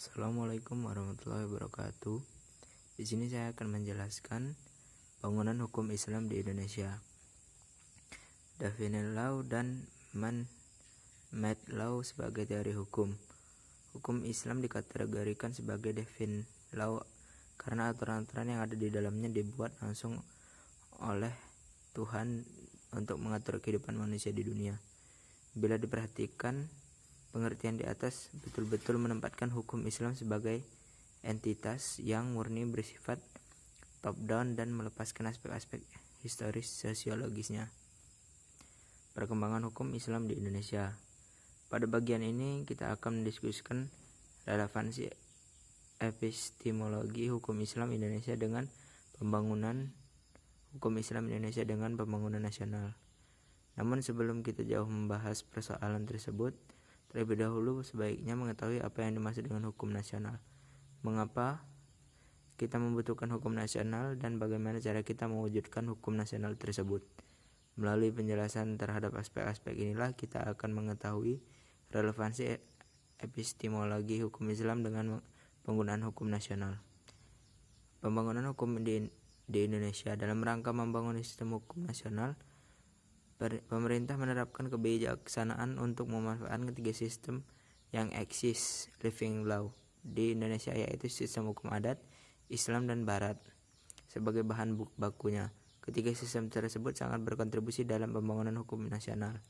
Assalamualaikum warahmatullahi wabarakatuh. Di sini saya akan menjelaskan bangunan hukum Islam di Indonesia. Definite law dan man-made law sebagai teori hukum. Hukum Islam dikategorikan sebagai definite law karena aturan-aturan yang ada di dalamnya dibuat langsung oleh Tuhan untuk mengatur kehidupan manusia di dunia. Bila diperhatikan, pengertian di atas betul-betul menempatkan hukum Islam sebagai entitas yang murni bersifat top-down dan melepaskan aspek-aspek historis sosiologisnya. Perkembangan hukum Islam di Indonesia. Pada bagian ini kita akan mendiskusikan relevansi epistemologi hukum Islam Indonesia dengan pembangunan hukum Islam Indonesia dengan pembangunan nasional. Namun sebelum kita jauh membahas persoalan tersebut, terlebih dahulu sebaiknya mengetahui apa yang dimaksud dengan hukum nasional, mengapa kita membutuhkan hukum nasional, dan bagaimana cara kita mewujudkan hukum nasional tersebut. Melalui penjelasan terhadap aspek-aspek inilah kita akan mengetahui relevansi epistemologi hukum Islam dengan penggunaan hukum nasional. Pembangunan hukum di Indonesia. Dalam rangka membangun sistem hukum nasional, pemerintah menerapkan kebijaksanaan untuk memanfaatkan tiga sistem yang eksis living law di Indonesia, yaitu sistem hukum adat, Islam, dan Barat sebagai bahan bakunya. Ketiga sistem tersebut sangat berkontribusi dalam pembangunan hukum nasional.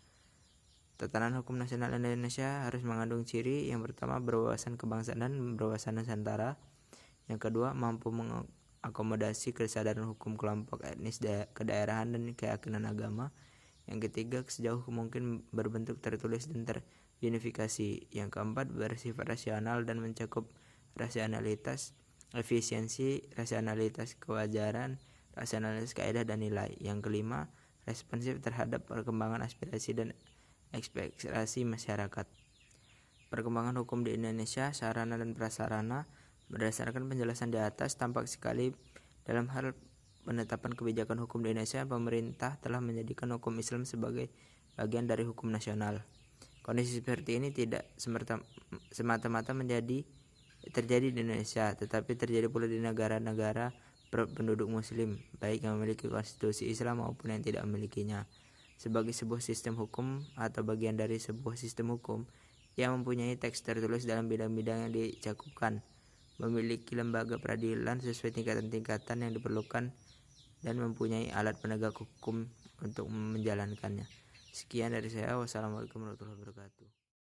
Tatanan hukum nasional Indonesia harus mengandung ciri yang pertama berwawasan kebangsaan dan berwawasan Nusantara. Yang kedua, mampu mengakomodasi kesadaran hukum kelompok etnis, kedaerahan, dan keyakinan agama. Yang ketiga, sejauh mungkin berbentuk tertulis dan terunifikasi. Yang keempat, bersifat rasional dan mencakup rasionalitas, efisiensi, rasionalitas kewajaran, rasionalitas kaidah dan nilai. Yang kelima, responsif terhadap perkembangan aspirasi dan ekspektasi masyarakat. Perkembangan hukum di Indonesia, sarana dan prasarana. Berdasarkan penjelasan di atas, tampak sekali dalam hal penetapan kebijakan hukum di Indonesia, pemerintah telah menjadikan hukum Islam sebagai bagian dari hukum nasional. Kondisi seperti ini tidak semata-mata terjadi di Indonesia, tetapi terjadi pula di negara-negara penduduk Muslim, baik yang memiliki konstitusi Islam maupun yang tidak memilikinya. Sebagai sebuah sistem hukum atau bagian dari sebuah sistem hukum yang mempunyai teks tertulis dalam bidang-bidang yang dicakupkan, memiliki lembaga peradilan sesuai tingkatan-tingkatan yang diperlukan, dan mempunyai alat penegak hukum untuk menjalankannya. Sekian dari saya. Wassalamualaikum warahmatullahi wabarakatuh.